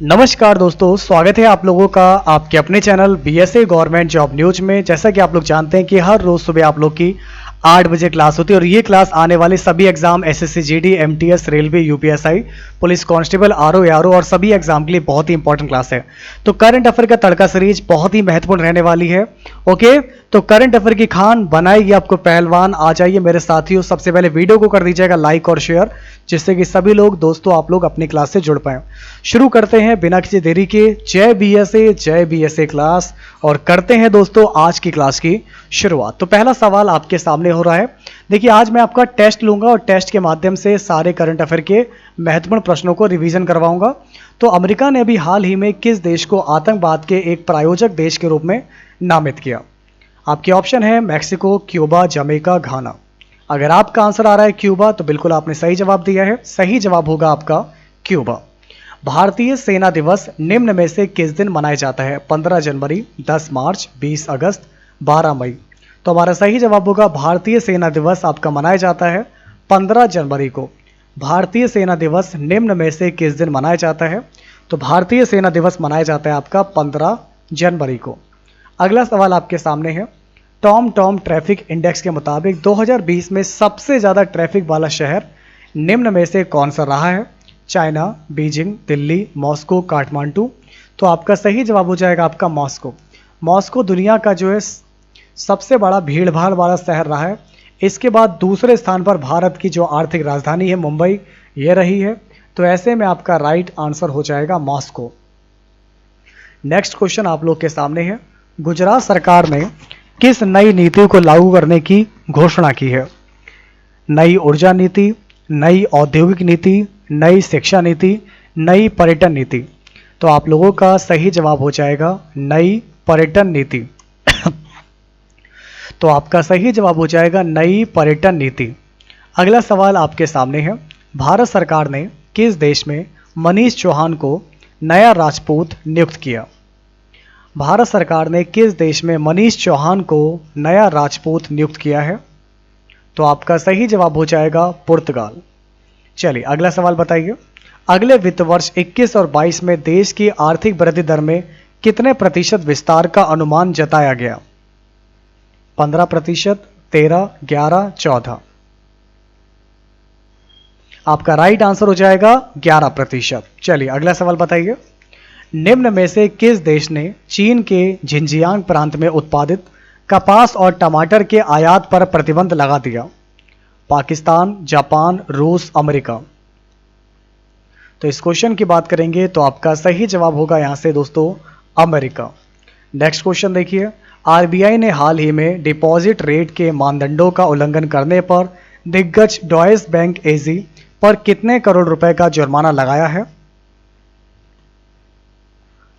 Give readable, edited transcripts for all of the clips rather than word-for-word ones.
नमस्कार दोस्तों, स्वागत है आप लोगों का आपके अपने channel BSA government job news में। जैसा कि आप लोग जानते हैं कि हर रोज सुबह आप लोग की 8 बजे क्लास होती है और ये क्लास आने वाले सभी exam SSC GD MTS railway UPSI police constable RO ARO और सभी एग्जाम के लिए बहुत ही इंपॉर्टेंट क्लास है। तो करंट अफेयर का तड़का सीरीज बहुत ही महत्वपूर्ण रहने वाली है। ओके, तो करंट अफेयर की खान बनाएगी आपको पहलवान। आ जाइए मेरे साथियों, सबसे पहले वीडियो को कर दीजिएगा लाइक और शेयर, जिससे कि सभी लोग दोस्तों आप लोग अपनी क्लास से जुड़ पाए। शुरू करते हैं बिना किसी देरी के। जय बीएसए क्लास, और करते हैं दोस्तों आज की क्लास की शुरुआत। तो पहला सवाल आपके सामने हो रहा है। देखिए, आज मैं आपका टेस्ट लूंगा और टेस्ट के माध्यम से सारे करंट अफेयर के महत्वपूर्ण प्रश्नों को रिवीजन करवाऊंगा। तो अमेरिका ने अभी हाल ही में किस देश को आतंकवाद के एक प्रायोजक देश के रूप में नामित किया? आपके ऑप्शन है मैक्सिको, क्यूबा, जमैका, घाना। अगर आपका आंसर आ रहा है क्यूबा तो बिल्कुल आपने सही जवाब दिया है। सही जवाब होगा आपका क्यूबा। भारतीय सेना दिवस निम्न में से किस दिन मनाया जाता है? 15 जनवरी, 10 मार्च, 20 अगस्त, 12 मई। तो हमारा सही जवाब होगा भारतीय सेना दिवस आपका मनाया जाता है 15 जनवरी को। भारतीय सेना दिवस निम्न में से किस दिन मनाया जाता है? तो भारतीय सेना दिवस मनाया जाता है आपका 15 जनवरी को। अगला सवाल आपके सामने है। टॉम ट्रैफिक इंडेक्स के मुताबिक 2020 में सबसे ज़्यादा ट्रैफिक वाला शहर निम्न में से कौन सा रहा है? China, Beijing, Delhi, Moscow, Kathmandu. तो आपका सही जवाब हो जाएगा आपका मॉस्को। मॉस्को दुनिया का जो है सबसे बड़ा भीड़ भाड़ वाला शहर रहा है। इसके बाद दूसरे स्थान पर भारत की जो आर्थिक राजधानी है मुंबई, ये रही है। तो ऐसे में आपका राइट आंसर हो जाएगा मॉस्को। नेक्स्ट क्वेश्चन आप लोग के सामने है। गुजरात सरकार ने किस नई नीति को लागू करने की घोषणा की है? नई ऊर्जा नीति, नई औद्योगिक नीति, नई शिक्षा नीति, नई पर्यटन नीति। तो आप लोगों का सही जवाब हो जाएगा नई पर्यटन नीति। तो आपका सही जवाब हो जाएगा नई पर्यटन नीति। अगला सवाल आपके सामने है। भारत सरकार ने किस देश में मनीष चौहान को नया राजपूत नियुक्त किया? भारत सरकार ने किस देश में मनीष चौहान को नया राजपूत नियुक्त किया है? तो आपका सही जवाब हो जाएगा पुर्तगाल। चलिए अगला सवाल बताइए। अगले वित्त वर्ष 21 और 22 में देश की आर्थिक वृद्धि दर में कितने प्रतिशत विस्तार का अनुमान जताया गया? 15%, 13, 11, 14। आपका राइट आंसर हो जाएगा 11%। चलिए अगला सवाल बताइए। निम्न में से किस देश ने चीन के झिंजियांग प्रांत में उत्पादित कपास और टमाटर के आयात पर प्रतिबंध लगा दिया? पाकिस्तान, जापान, रूस, अमेरिका। तो इस क्वेश्चन की बात करेंगे तो आपका सही जवाब होगा यहां से दोस्तों अमेरिका। नेक्स्ट क्वेश्चन देखिए। आरबीआई ने हाल ही में डिपॉजिट रेट के मानदंडों का उल्लंघन करने पर दिग्गज डॉयश बैंक एजी पर कितने करोड़ रुपए का जुर्माना लगाया है?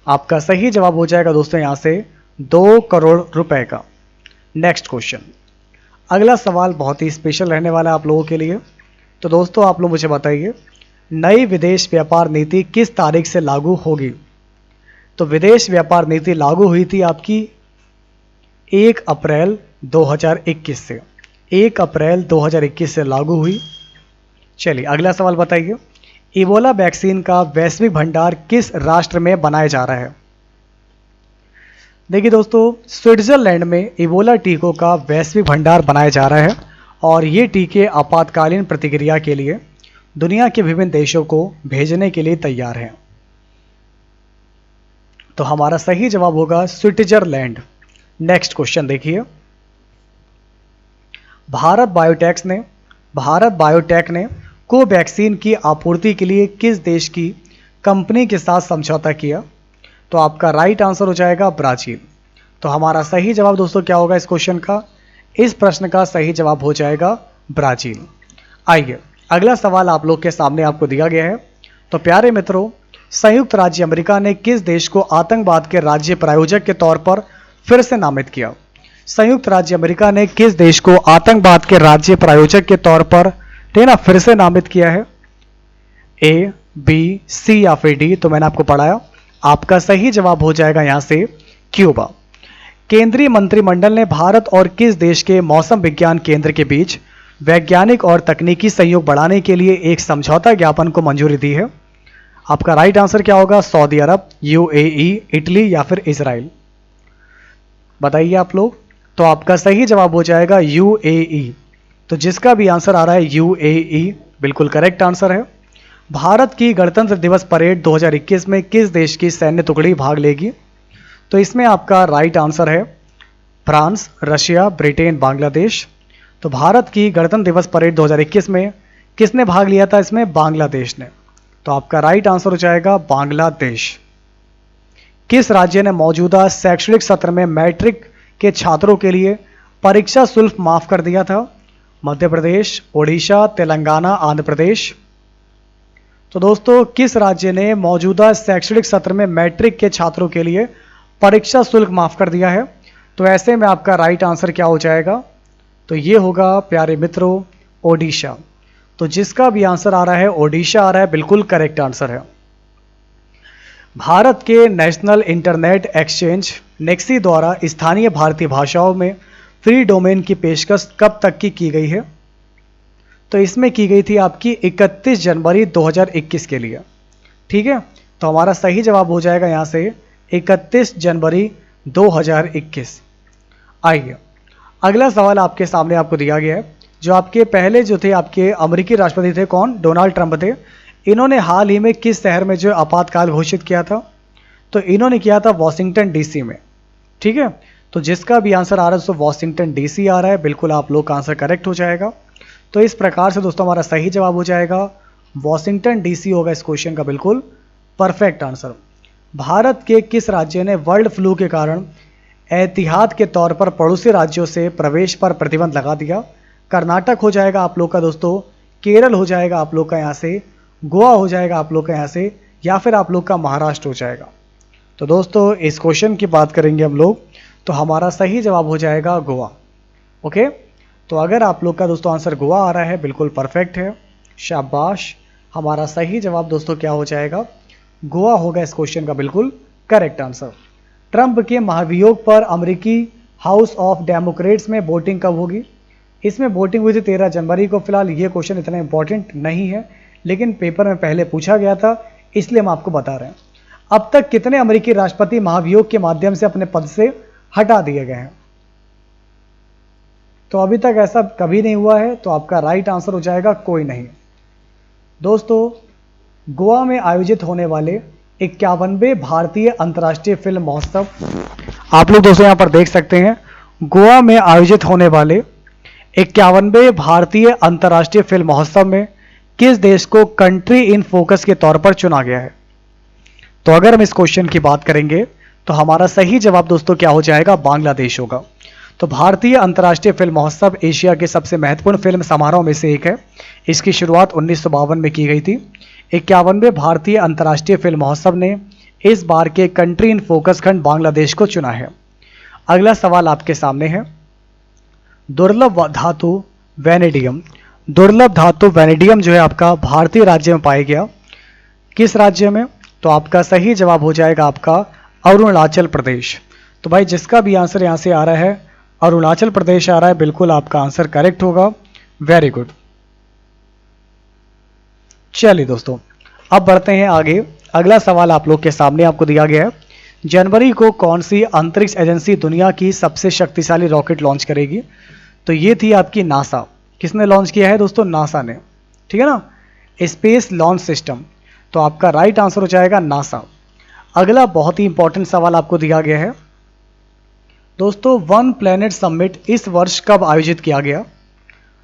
आपका सही जवाब हो जाएगा दोस्तों यहां से 2 करोड़ रुपए का। Next question. अगला सवाल बहुत ही स्पेशल रहने वाला है आप लोगों के लिए। तो दोस्तों आप लोग मुझे बताइए, नई विदेश व्यापार नीति किस तारीख से लागू होगी? तो विदेश व्यापार नीति लागू हुई थी आपकी 1 अप्रैल 2021 से। 1 अप्रैल 2021 से लागू हुई। चलिए अगला सवाल बताइए। इबोला वैक्सीन का वैश्विक भंडार किस राष्ट्र में बनाया जा रहा है? देखिए दोस्तों, स्विट्जरलैंड में इबोला टीकों का वैश्विक भंडार बनाया जा रहा है और ये टीके आपातकालीन प्रतिक्रिया के लिए दुनिया के विभिन्न देशों को भेजने के लिए तैयार हैं। तो हमारा सही जवाब होगा स्विट्जरलैंड। नेक्स्ट क्वेश्चन देखिए। भारत बायोटेक ने कोवैक्सीन की आपूर्ति के लिए किस देश की कंपनी के साथ समझौता किया? तो आपका राइट आंसर हो जाएगा ब्राजील। तो हमारा सही जवाब दोस्तों क्या होगा इस क्वेश्चन का? इस प्रश्न का सही जवाब हो जाएगा ब्राजील। आइए अगला सवाल आप लोग के सामने आपको दिया गया है। तो प्यारे मित्रों, संयुक्त राज्य अमेरिका ने किस देश को आतंकवाद के राज्य प्रायोजक के तौर पर फिर से नामित किया? संयुक्त राज्य अमेरिका ने किस देश को आतंकवाद के राज्य प्रायोजक के तौर पर फिर से नामित किया है? ए, बी, सी या फिर डी? तो मैंने आपको पढ़ाया। आपका सही जवाब हो जाएगा यहां से क्यूबा। केंद्रीय मंत्रिमंडल ने भारत और किस देश के मौसम विज्ञान केंद्र के बीच वैज्ञानिक और तकनीकी सहयोग बढ़ाने के लिए एक समझौता ज्ञापन को मंजूरी दी है? आपका राइट आंसर क्या होगा? सऊदी अरब, यूएई, इटली या फिर इजराइल? बताइए आप लोग। तो आपका सही जवाब हो जाएगा यूएई। तो जिसका भी आंसर आ रहा है यूएई बिल्कुल करेक्ट आंसर है। भारत की गणतंत्र दिवस परेड 2021 में किस देश की सैन्य टुकड़ी भाग लेगी? तो इसमें आपका राइट आंसर है फ्रांस, रशिया, ब्रिटेन, बांग्लादेश। तो भारत की गणतंत्र दिवस परेड 2021 में किसने भाग लिया था? इसमें बांग्लादेश ने। तो आपका राइट आंसर हो जाएगा बांग्लादेश। किस राज्य ने मौजूदा शैक्षणिक सत्र में मैट्रिक के छात्रों के लिए परीक्षा शुल्क माफ कर दिया था? मध्य प्रदेश, ओडिशा, तेलंगाना, आंध्र प्रदेश? तो दोस्तों किस राज्य ने मौजूदा शैक्षणिक सत्र में मैट्रिक के छात्रों के लिए परीक्षा शुल्क माफ कर दिया है? तो ऐसे में आपका राइट आंसर क्या हो जाएगा? तो ये होगा प्यारे मित्रों ओडिशा। तो जिसका भी आंसर आ रहा है ओडिशा आ रहा है, बिल्कुल करेक्ट आंसर है। भारत के नेशनल इंटरनेट एक्सचेंज नेक्सी द्वारा स्थानीय भारतीय भाषाओं में फ्री डोमेन की पेशकश कब तक की गई है? तो इसमें की गई थी आपकी 31 जनवरी 2021 के लिए। ठीक है, तो हमारा सही जवाब हो जाएगा यहाँ से 31 जनवरी 2021। आइए अगला सवाल आपके सामने आपको दिया गया है। जो आपके पहले जो थे आपके अमेरिकी राष्ट्रपति थे, कौन? डोनाल्ड ट्रंप थे। इन्होंने हाल ही में किस शहर में जो आपातकाल घोषित किया था? तो इन्होंने किया था वॉशिंगटन डीसी में। ठीक है, तो जिसका भी आंसर आ रहा है तो वॉशिंगटन डीसी आ रहा है, बिल्कुल आप लोग का आंसर करेक्ट हो जाएगा। तो इस प्रकार से दोस्तों हमारा सही जवाब हो जाएगा वॉशिंगटन डीसी होगा इस क्वेश्चन का बिल्कुल परफेक्ट आंसर। भारत के किस राज्य ने बर्ड फ्लू के कारण एहतियात के तौर पर पड़ोसी राज्यों से प्रवेश पर प्रतिबंध लगा दिया? कर्नाटक हो जाएगा आप लोग का दोस्तों, केरल हो जाएगा आप लोग का यहाँ से, गोवा हो जाएगा आप लोग का यहाँ से, या फिर आप लोग का महाराष्ट्र हो जाएगा। तो दोस्तों इस क्वेश्चन की बात करेंगे हम लोग, तो हमारा सही जवाब हो जाएगा गोवा। ओके, तो अगर आप लोग का दोस्तों आंसर गोवा आ रहा है, बिल्कुल परफेक्ट है, शाबाश। हमारा सही जवाब दोस्तों क्या हो जाएगा? गोवा होगा इस क्वेश्चन का बिल्कुल करेक्ट आंसर। ट्रंप के महाभियोग पर अमेरिकी हाउस ऑफ डेमोक्रेट्स में वोटिंग कब होगी? इसमें वोटिंग हुई थी 13 जनवरी को। फिलहाल ये क्वेश्चन इतना इंपॉर्टेंट नहीं है, लेकिन पेपर में पहले पूछा गया था, इसलिए हम आपको बता रहे हैं। अब तक कितने अमेरिकी राष्ट्रपति महाभियोग के माध्यम से अपने पद से हटा दिए गए हैं? तो अभी तक ऐसा कभी नहीं हुआ है, तो आपका राइट आंसर हो जाएगा कोई नहीं। दोस्तों गोवा में आयोजित होने वाले 51वें भारतीय अंतर्राष्ट्रीय फिल्म महोत्सव, आप लोग दोस्तों यहां पर देख सकते हैं, गोवा में आयोजित होने वाले 51वें भारतीय अंतर्राष्ट्रीय फिल्म महोत्सव में किस देश को कंट्री इन फोकस के तौर पर चुना गया है? तो अगर हम इस क्वेश्चन की बात करेंगे तो हमारा सही जवाब दोस्तों क्या हो जाएगा? बांग्लादेश होगा। तो भारतीय अंतर्राष्ट्रीय फिल्म महोत्सव एशिया के सबसे महत्वपूर्ण फिल्म समारोह में से एक है। इसकी शुरुआत 1952 में की गई थी। 51वें भारतीय अंतर्राष्ट्रीय फिल्म महोत्सव ने इस बार के कंट्री इन फोकस खंड बांग्लादेश को चुना है। अगला सवाल आपके सामने है, दुर्लभ धातु वैनेडियम। दुर्लभ धातु वैनेडियम जो है आपका भारतीय राज्य में पाया गया, किस राज्य में? तो आपका सही जवाब हो जाएगा आपका अरुणाचल प्रदेश। तो भाई जिसका भी आंसर यहां से आ रहा है अरुणाचल प्रदेश आ रहा है, बिल्कुल आपका आंसर करेक्ट होगा, वेरी गुड। चलिए दोस्तों अब बढ़ते हैं आगे। अगला सवाल आप लोग के सामने आपको दिया गया है, जनवरी को कौन सी अंतरिक्ष एजेंसी दुनिया की सबसे शक्तिशाली रॉकेट लॉन्च करेगी? तो ये थी आपकी नासा। किसने लॉन्च किया है दोस्तों? नासा ने। ठीक है ना, स्पेस लॉन्च सिस्टम। तो आपका राइट आंसर हो जाएगा नासा। अगला बहुत ही इंपॉर्टेंट सवाल आपको दिया गया है दोस्तों, वन प्लैनेट समिट इस वर्ष कब आयोजित किया गया?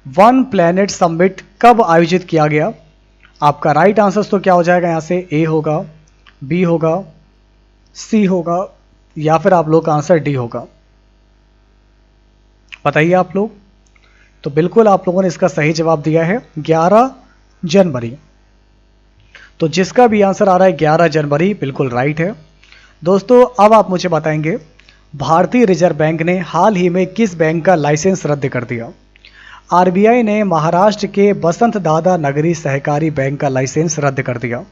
वन प्लैनेट समिट कब आयोजित किया गया? आपका राइट आंसर तो क्या हो जाएगा यहाँ से? ए होगा, बी होगा, सी होगा, या फिर आप लोग का आंसर डी होगा। बताइए आप लोग। तो बिल्कुल आप लोगों ने इसका सही जवाब दिया है 11 जनवरी। तो जिसका भी आंसर आ रहा है 11 जनवरी, बिल्कुल राइट है। दोस्तों अब आप मुझे बताएंगे, भारतीय रिजर्व बैंक ने हाल ही में किस बैंक का लाइसेंस रद्द कर दिया? आरबीआई ने महाराष्ट्र के बसंत दादा नगरी सहकारी बैंक का लाइसेंस रद्द कर दिया।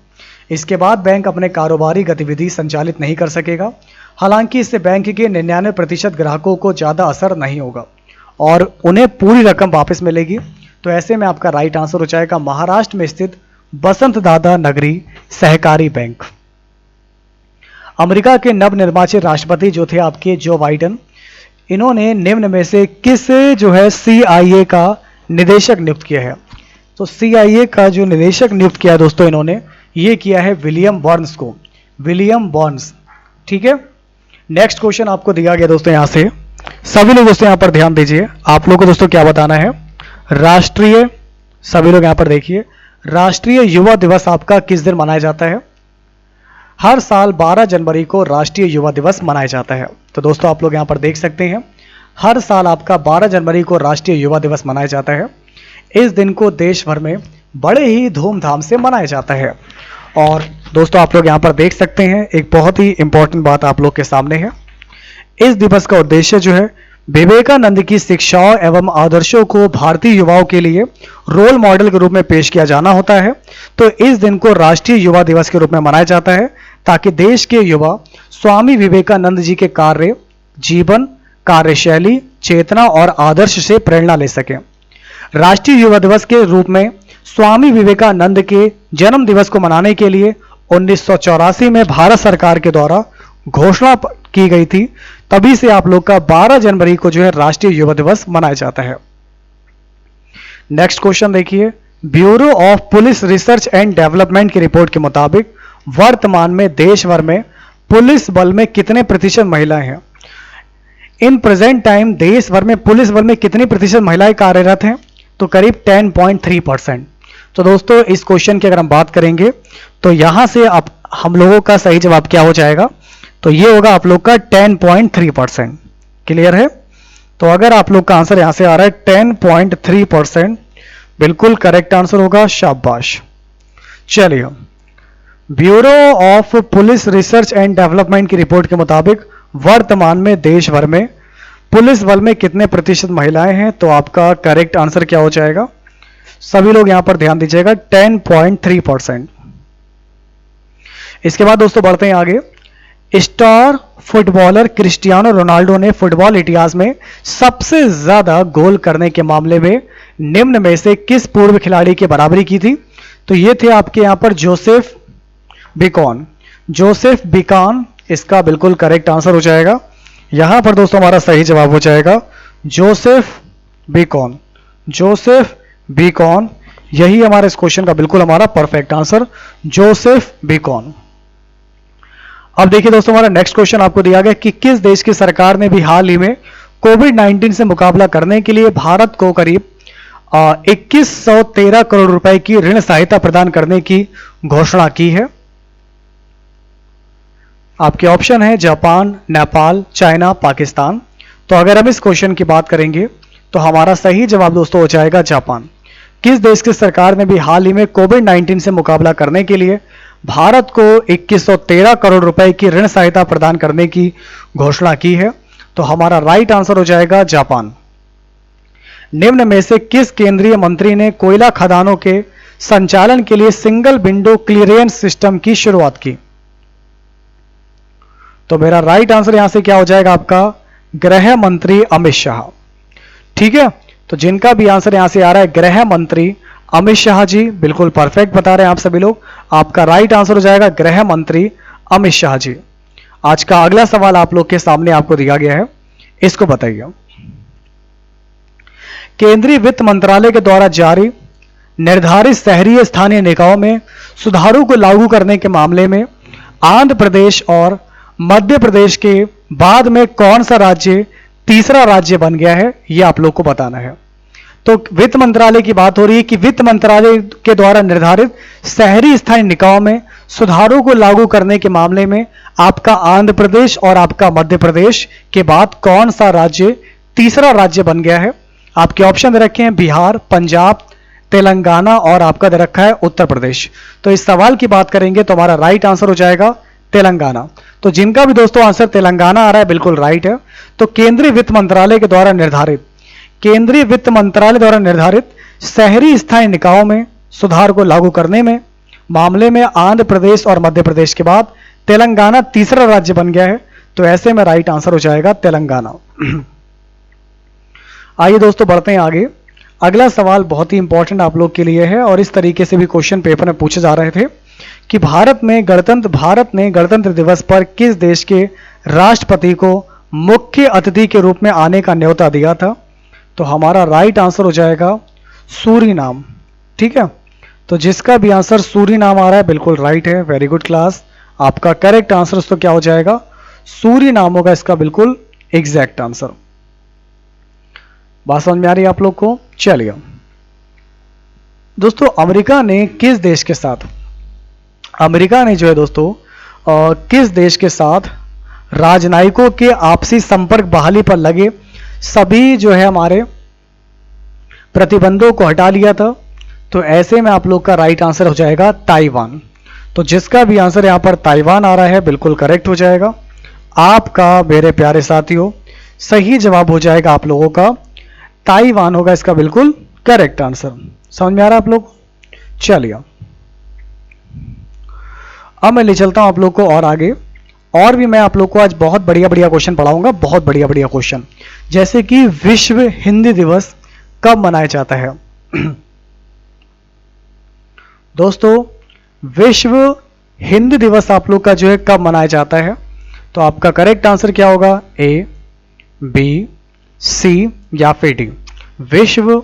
इसके बाद बैंक अपने कारोबारी गतिविधि संचालित नहीं कर सकेगा। हालांकि इससे बैंक के 99% ग्राहकों को ज़्यादा असर नहीं होगा और उन्हें पूरी रकम वापस मिलेगी। तो ऐसे में आपका राइट आंसर हो जाएगा महाराष्ट्र में स्थित बसंत दादा नगरी सहकारी बैंक। अमेरिका के नवनिर्वाचित राष्ट्रपति जो थे आपके जो बाइडेन, इन्होंने निम्न में से किस जो है CIA का निदेशक नियुक्त किया है? तो CIA का जो निदेशक नियुक्त किया है दोस्तों इन्होंने, ये किया है विलियम बर्न्स को, विलियम बर्न्स। ठीक है, नेक्स्ट क्वेश्चन आपको दिया गया दोस्तों यहां से, सभी लोग दोस्तों यहां पर ध्यान दीजिए। आप लोग को दोस्तों क्या बताना है? राष्ट्रीय, सभी लोग यहां पर देखिए, राष्ट्रीय युवा दिवस आपका किस दिन मनाया जाता है? हर साल 12 जनवरी को राष्ट्रीय युवा दिवस मनाया जाता है। तो दोस्तों आप लोग यहां पर देख सकते हैं, हर साल आपका 12 जनवरी को राष्ट्रीय युवा दिवस मनाया जाता है। इस दिन को देश भर में बड़े ही धूमधाम से मनाया जाता है। और दोस्तों आप लोग यहां पर देख सकते हैं, एक बहुत ही इंपॉर्टेंट बात आप लोग के सामने है। इस दिवस का उद्देश्य जो है विवेकानंद की शिक्षाओं एवं आदर्शों को भारतीय युवाओं के लिए रोल मॉडल के रूप में पेश किया जाना होता है। तो इस दिन को राष्ट्रीय युवा दिवस के रूप में मनाया जाता है ताकि देश के युवा स्वामी विवेकानंद जी के कार्य, जीवन, कार्यशैली, चेतना और आदर्श से प्रेरणा ले सकें। राष्ट्रीय युवा दिवस के रूप में स्वामी विवेकानंद के जन्म दिवस को मनाने के लिए 1984 में भारत सरकार के द्वारा घोषणा की गई थी। तभी से आप लोग का 12 जनवरी को जो है राष्ट्रीय युवा दिवस मनाया जाता है। नेक्स्ट क्वेश्चन देखिए, bureau of police research and development की रिपोर्ट के मुताबिक वर्तमान में देश भर में पुलिस बल में कितने प्रतिशत महिलाएं हैं? इन प्रेजेंट टाइम देश भर में पुलिस बल में कितनी प्रतिशत महिलाएं कार्यरत हैं? तो करीब 10.3%। तो दोस्तों इस क्वेश्चन की अगर हम बात करेंगे तो यहां से आप हम लोगों का सही जवाब क्या हो जाएगा? तो ये होगा आप लोग का 10.3%। क्लियर है? तो अगर आप लोग का आंसर यहां से आ रहा है 10.3%, बिल्कुल करेक्ट आंसर होगा, शाबाश। चलिए, bureau of police research and development की रिपोर्ट के मुताबिक वर्तमान में देश भर में पुलिस बल में कितने प्रतिशत महिलाएं हैं? तो आपका करेक्ट आंसर क्या हो जाएगा? सभी लोग यहां पर ध्यान दीजिएगा, 10.3%। इसके बाद दोस्तों बढ़ते हैं आगे। स्टार फुटबॉलर क्रिस्टियानो रोनाल्डो ने फुटबॉल इतिहास में सबसे ज्यादा गोल करने के मामले में निम्न में से किस पूर्व खिलाड़ी की बराबरी की थी? तो ये थे आपके यहां पर जोसेफ बिकॉन, जोसेफ बिकॉन इसका बिल्कुल करेक्ट आंसर हो जाएगा। यहां पर दोस्तों हमारा सही जवाब हो जाएगा जोसेफ बिकॉन, जोसेफ बिकॉन, यही हमारे इस क्वेश्चन का बिल्कुल हमारा परफेक्ट आंसर, जोसेफ बिकॉन। अब देखिए दोस्तों हमारा नेक्स्ट क्वेश्चन आपको दिया गया कि किस देश की सरकार ने भी हाल ही में कोविड-19 से मुकाबला करने के लिए भारत को करीब 2113 करोड़ रुपए की ऋण सहायता प्रदान करने की घोषणा की है? आपके ऑप्शन है जापान, नेपाल, चाइना, पाकिस्तान। तो अगर हम इस क्वेश्चन की बात करेंगे तो हमारा सही जवाब दोस्तों हो जाएगा जापान। किस देश की सरकार ने भी हाल ही में कोविड-19 से मुकाबला करने के लिए भारत को 2113 करोड़ रुपए की ऋण सहायता प्रदान करने की घोषणा की है? तो हमारा राइट आंसर हो जाएगा जापान। निम्न में से किस केंद्रीय मंत्री ने कोयला खदानों के संचालन के लिए सिंगल विंडो क्लियरेंस सिस्टम की शुरुआत की? तो मेरा राइट आंसर यहां से क्या हो जाएगा आपका? गृह मंत्री अमित शाह। ठीक है, तो जिनका भी आंसर यहां से आ रहा है गृह मंत्री अमित शाह जी, बिल्कुल परफेक्ट बता रहे हैं आप सभी लोग। आपका राइट आंसर हो जाएगा गृह मंत्री अमित शाह जी। आज का अगला सवाल आप लोग के सामने आपको दिया गया है, इसको बताइए। केंद्रीय वित्त मंत्रालय के द्वारा जारी निर्धारित शहरी स्थानीय निकायों में सुधारों को लागू करने के मामले में आंध्र प्रदेश और मध्य प्रदेश के बाद में कौन सा राज्य तीसरा राज्य बन गया है? यह आप लोग को बताना है। तो वित्त मंत्रालय की बात हो रही है कि वित्त मंत्रालय के द्वारा निर्धारित शहरी स्थानीय निकायों में सुधारों को लागू करने के मामले में आपका आंध्र प्रदेश और आपका मध्य प्रदेश के बाद कौन सा राज्य तीसरा राज्य बन गया है? आपके ऑप्शन दे रखे हैं बिहार, पंजाब, तेलंगाना और आपका दे रखा है उत्तर प्रदेश। तो इस सवाल की बात करेंगे तो हमारा राइट आंसर हो जाएगा तेलंगाना। तो जिनका भी दोस्तों आंसर तेलंगाना आ रहा है बिल्कुल राइट है। तो केंद्रीय वित्त मंत्रालय के द्वारा निर्धारित, केंद्रीय वित्त मंत्रालय द्वारा निर्धारित शहरी स्थानीय निकायों में सुधार को लागू करने में मामले में आंध्र प्रदेश और मध्य प्रदेश के बाद तेलंगाना तीसरा राज्य बन गया है। तो ऐसे में राइट आंसर हो जाएगा तेलंगाना। आइए दोस्तों बढ़ते हैं आगे। अगला सवाल बहुत ही इंपॉर्टेंट आप लोग के लिए है और इस तरीके से भी क्वेश्चन पेपर में पूछे जा रहे थे। कि भारत ने गणतंत्र दिवस पर किस देश के राष्ट्रपति को मुख्य अतिथि के रूप में आने का न्योता दिया था? तो हमारा राइट आंसर हो जाएगा सूरीनाम। ठीक है, तो जिसका भी आंसर सूरीनाम आ रहा है बिल्कुल राइट है। वेरी गुड क्लास, आपका करेक्ट आंसर तो क्या हो जाएगा? सूरीनाम होगा इसका बिल्कुल एग्जैक्ट आंसर। बात समझ में आ रही है आप लोग को? चलिए दोस्तों, अमेरिका ने किस देश के साथ किस देश के साथ राजनयिकों के आपसी संपर्क बहाली पर लगे सभी जो है हमारे प्रतिबंधों को हटा लिया था? तो ऐसे में आप लोग का राइट आंसर हो जाएगा ताइवान। तो जिसका भी आंसर यहां पर ताइवान आ रहा है बिल्कुल करेक्ट हो जाएगा। आपका मेरे प्यारे साथियों सही जवाब हो जाएगा आप लोगों का ताइवान होगा इसका बिल्कुल करेक्ट आंसर। समझ में आ रहा है आप लोग? चलिए अब मैं ले चलता हूं आप लोग को और आगे, और भी मैं आप लोग को आज बहुत बढ़िया बढ़िया क्वेश्चन पढ़ाऊंगा, बहुत बढ़िया बढ़िया क्वेश्चन। जैसे कि विश्व हिंदी दिवस कब मनाया जाता है? दोस्तों विश्व हिंदी दिवस आप लोग का जो है कब मनाया जाता है? तो आपका करेक्ट आंसर क्या होगा? ए, बी, सी या फिर डी। विश्व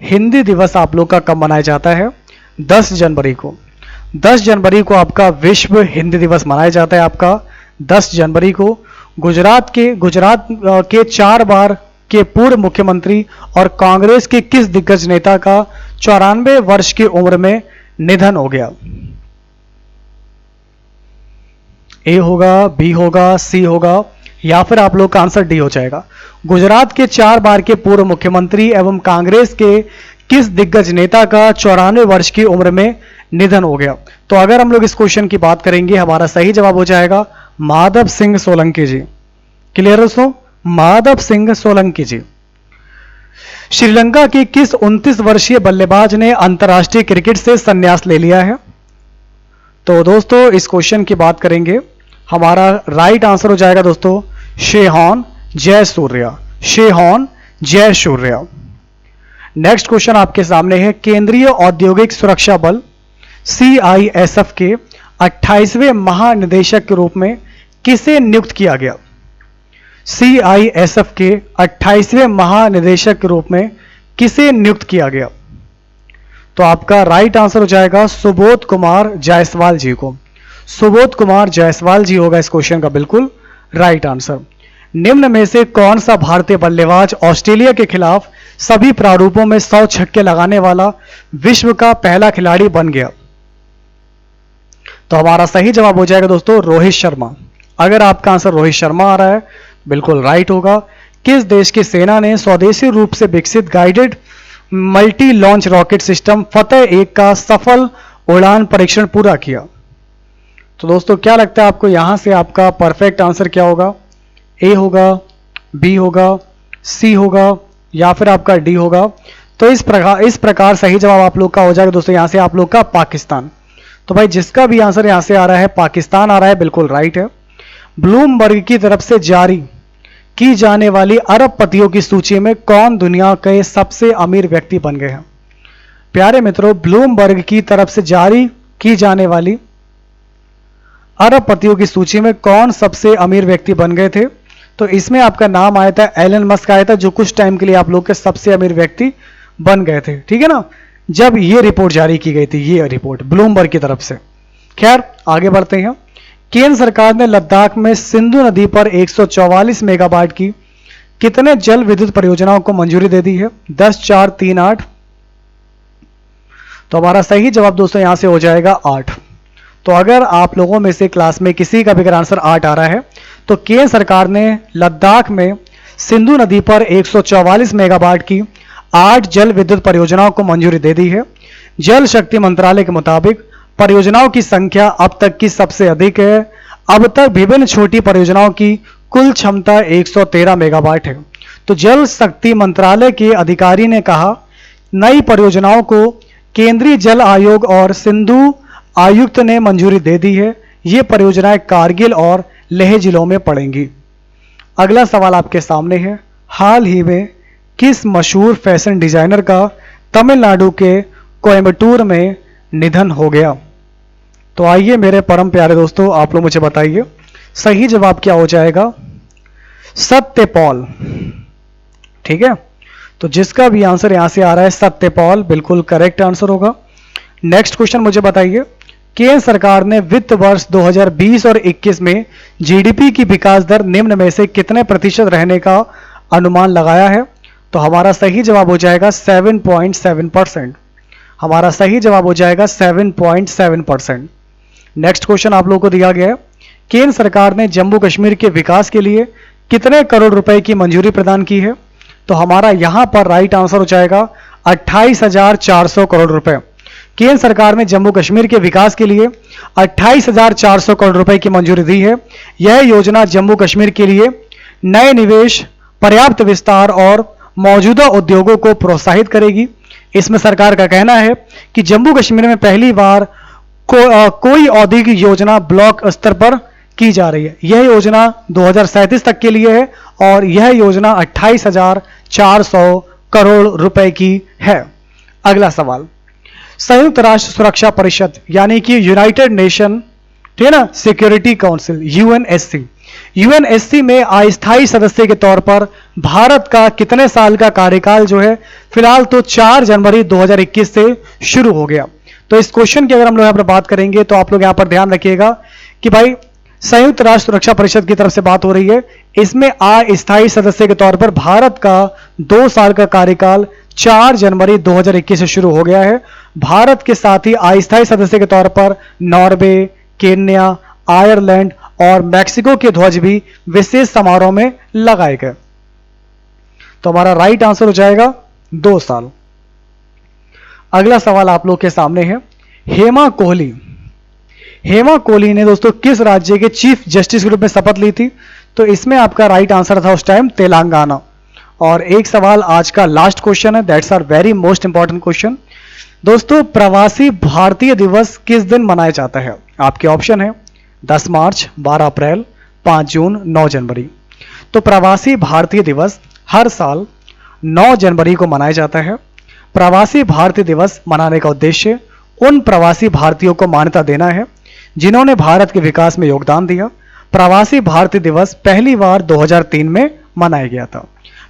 हिंदी दिवस आप लोग का कब मनाया जाता है? 10 जनवरी को। 10 जनवरी को आपका विश्व हिंदी दिवस मनाया जाता है। आपका 10 जनवरी को गुजरात के 4 बार के पूर्व मुख्यमंत्री और कांग्रेस के किस दिग्गज नेता का 94 वर्ष की उम्र में निधन हो गया? ए होगा, बी होगा, सी होगा या फिर आप लोग का आंसर डी हो जाएगा। गुजरात के 4 बार के पूर्व मुख्यमंत्री एवं कांग्रेस के किस दिग्गज नेता का 94 वर्ष की उम्र में निधन हो गया? तो अगर हम लोग इस क्वेश्चन की बात करेंगे हमारा सही जवाब हो जाएगा माधव सिंह सोलंकी जी। क्लियर है दोस्तों? माधव सिंह सोलंकी जी। श्रीलंका के किस 29 वर्षीय बल्लेबाज ने अंतर्राष्ट्रीय क्रिकेट से संन्यास ले लिया है? तो दोस्तों इस क्वेश्चन की बात करेंगे, हमारा राइट आंसर हो जाएगा दोस्तों शेहॉन जयसूर्या। शेहॉन जयसूर्या। नेक्स्ट क्वेश्चन आपके सामने है, केंद्रीय औद्योगिक सुरक्षा बल CISF के 28वें महानिदेशक के रूप में किसे नियुक्त किया गया? CISF के 28वें महानिदेशक के रूप में किसे नियुक्त किया गया? तो आपका राइट आंसर हो जाएगा सुबोध कुमार जायसवाल जी को। सुबोध कुमार जायसवाल जी होगा इस क्वेश्चन का बिल्कुल राइट आंसर। निम्न में से कौन सा भारतीय बल्लेबाज ऑस्ट्रेलिया के खिलाफ सभी प्रारूपों में 100 छक्के लगाने वाला विश्व का पहला खिलाड़ी बन गया? तो हमारा सही जवाब हो जाएगा दोस्तों रोहित शर्मा। अगर आपका आंसर रोहित शर्मा आ रहा है बिल्कुल राइट होगा। किस देश की सेना ने स्वदेशी रूप से विकसित guided multi launch rocket system Fateh का सफल उड़ान परीक्षण पूरा किया? तो दोस्तों क्या लगता है आपको यहां से आपका परफेक्ट आंसर क्या होगा? ए होगा, बी होगा, सी होगा या फिर आपका डी होगा? तो इस प्रकार सही जवाब आप लोग का हो जाएगा दोस्तों यहां से आप लोग का पाकिस्तान। तो भाई जिसका भी आंसर यहां से आ रहा है पाकिस्तान आ रहा है बिल्कुल राइट है। ब्लूमबर्ग की तरफ से जारी की जाने वाली अरबपतियों की सूची में कौन दुनिया के सबसे अमीर व्यक्ति बन गए हैं? प्यारे मित्रों, ब्लूमबर्ग की तरफ से जारी की जाने वाली अरबपतियों की सूची में कौन सबसे अमीर व्यक्ति बन गए थे? तो इसमें आपका नाम आया था एलन मस्क आया था, जो कुछ टाइम के लिए आप लोग के सबसे अमीर व्यक्ति बन गए थे। ठीक है ना, जब ये रिपोर्ट जारी की गई थी, ये रिपोर्ट ब्लूमबर्ग की तरफ से। खैर आगे बढ़ते हैं। केंद्र सरकार ने लद्दाख में सिंधु नदी पर 144 मेगावाट की कितने जल विद्युत परियोजनाओं को मंजूरी दे दी है? 10, 4, 3, 8। तो हमारा सही जवाब दोस्तों यहां से हो जाएगा 8। तो अगर आप लोगों में से क्लास में किसी का भी अगर आंसर 8 आ रहा है तो केंद्र सरकार ने लद्दाख में सिंधु नदी पर 144 मेगावाट की 8 जल विद्युत परियोजनाओं को मंजूरी दे दी है। जल शक्ति मंत्रालय के मुताबिक परियोजनाओं की संख्या अब तक की सबसे अधिक है। अब तक विभिन्न छोटी परियोजनाओं की कुल क्षमता 113 मेगावाट है। तो जल शक्ति मंत्रालय के अधिकारी ने कहा नई परियोजनाओं को केंद्रीय जल आयोग और सिंधु आयुक्त ने मंजूरी दे दी है। ये परियोजनाएं कारगिल और लेह जिलों में पड़ेंगी। अगला सवाल आपके सामने है, हाल ही में किस मशहूर फैशन डिजाइनर का तमिलनाडु के कोयम्बटूर में निधन हो गया? तो आइए मेरे परम प्यारे दोस्तों, आप लोग मुझे बताइए सही जवाब क्या हो जाएगा। सत्यपौल। ठीक है, तो जिसका भी आंसर यहां से आ रहा है सत्यपौल, बिल्कुल करेक्ट आंसर होगा। नेक्स्ट क्वेश्चन मुझे बताइए, केंद्र सरकार ने वित्त वर्ष 2020 और 21 में जीडीपी की विकास दर निम्न में से कितने प्रतिशत रहने का अनुमान लगाया है। तो हमारा सही जवाब हो जाएगा 7.7%। हमारा सही जवाब हो जाएगा 7.7%। नेक्स्ट क्वेश्चन आप लोगों को दिया गया है, केंद्र सरकार ने जम्मू कश्मीर के विकास के लिए कितने करोड़ रुपए की मंजूरी प्रदान की है। तो हमारा यहां पर राइट आंसर हो जाएगा 28,400 करोड़ रुपए। केंद्र सरकार ने जम्मू कश्मीर के विकास के लिए 28,400 करोड़ रुपए की मंजूरी दी है। यह योजना जम्मू कश्मीर के लिए नए निवेश, पर्याप्त विस्तार और मौजूदा उद्योगों को प्रोत्साहित करेगी। इसमें सरकार का कहना है कि जम्मू कश्मीर में पहली बार कोई औद्योगिक योजना ब्लॉक स्तर पर की जा रही है। यह योजना 2037 तक के लिए है और यह योजना 28,400 करोड़ रुपए की है। अगला सवाल, संयुक्त राष्ट्र सुरक्षा परिषद यानी कि यूनाइटेड नेशन, ठीक है ना, सिक्योरिटी काउंसिल यूएनएससी, यूएनएससी में अस्थायी सदस्य के तौर पर भारत का कितने साल का कार्यकाल जो है, फिलहाल तो 4 जनवरी 2021 से शुरू हो गया। तो इस क्वेश्चन की अगर हम लोग यहाँ पर बात करेंगे तो आप लोग यहाँ पर ध्यान रखिएगा कि भाई संयुक्त राष्ट्र सुरक्षा परिषद की तरफ से बात हो रही है। इसमें अस्थायी सदस्य के तौर पर भारत का 2 साल का कार्यकाल 4 जनवरी 2021 से शुरू हो गया है। भारत के साथ ही अस्थायी सदस्य के तौर पर नॉर्वे, केन्या, आयरलैंड और मैक्सिको के ध्वज भी विशेष समारोह में लगाए गए। तो हमारा राइट आंसर हो जाएगा 2 साल। अगला सवाल आप लोग के सामने है, हेमा कोहली। हेमा कोहली ने दोस्तों किस राज्य के चीफ जस्टिस के रूप में शपथ ली थी। तो इसमें आपका राइट आंसर था उस टाइम तेलंगाना। और एक सवाल आज का लास्ट क्वेश्चन है, that's are very most important question. दोस्तों प्रवासी भारतीय दिवस किस दिन मनाया जाता है। आपके ऑप्शन है 10 मार्च, 12 अप्रैल, 5 जून, 9 जनवरी। तो प्रवासी भारतीय दिवस हर साल 9 जनवरी को मनाया जाता है। प्रवासी भारतीय दिवस मनाने का उद्देश्य उन प्रवासी भारतीयों को मान्यता देना है जिन्होंने भारत के विकास में योगदान दिया। प्रवासी भारतीय दिवस पहली बार 2003 में मनाया गया था।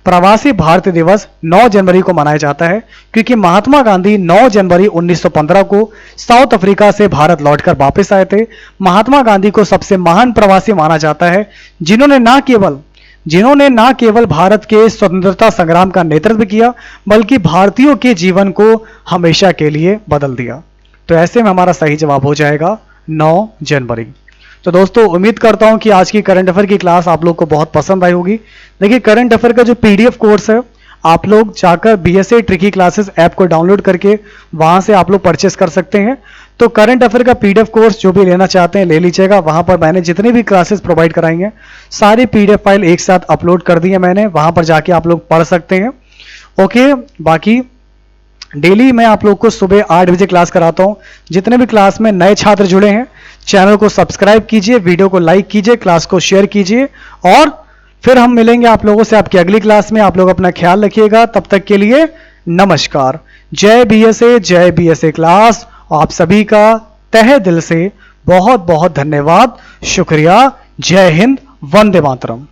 प्रवासी भारतीय दिवस 9 जनवरी को मनाया जाता है क्योंकि महात्मा गांधी 9 जनवरी 1915 को साउथ अफ्रीका से भारत लौटकर वापस आए थे। महात्मा गांधी को सबसे महान प्रवासी माना जाता है जिन्होंने ना केवल भारत के स्वतंत्रता संग्राम का नेतृत्व किया बल्कि भारतीयों के जीवन को हमेशा के लिए बदल दिया। तो ऐसे में हमारा सही जवाब हो जाएगा 9 जनवरी। तो दोस्तों उम्मीद करता हूं कि आज की करंट अफेयर की क्लास आप लोग को बहुत पसंद आई होगी। देखिए करंट अफेयर का जो पीडीएफ कोर्स है आप लोग जाकर बीएसए ट्रिकी क्लासेस ऐप को डाउनलोड करके वहां से आप लोग परचेस कर सकते हैं। तो करंट अफेयर का पीडीएफ कोर्स जो भी लेना चाहते हैं ले लीजिएगा। वहां पर मैंने जितनी भी क्लासेस प्रोवाइड कराई हैं सारी पीडीएफ फाइल एक साथ अपलोड कर दी है मैंने, वहां पर जाके आप लोग पढ़ सकते हैं। ओके, बाकी डेली मैं आप लोग को सुबह 8 बजे क्लास कराता हूं। जितने भी क्लास में नए छात्र जुड़े हैं चैनल को सब्सक्राइब कीजिए, वीडियो को लाइक कीजिए, क्लास को शेयर कीजिए और फिर हम मिलेंगे आप लोगों से आपकी अगली क्लास में। आप लोग अपना ख्याल रखिएगा, तब तक के लिए नमस्कार। जय बीएसए क्लास। आप सभी का तहे दिल से बहुत बहुत धन्यवाद, शुक्रिया। जय हिंद, वंदे मातरम।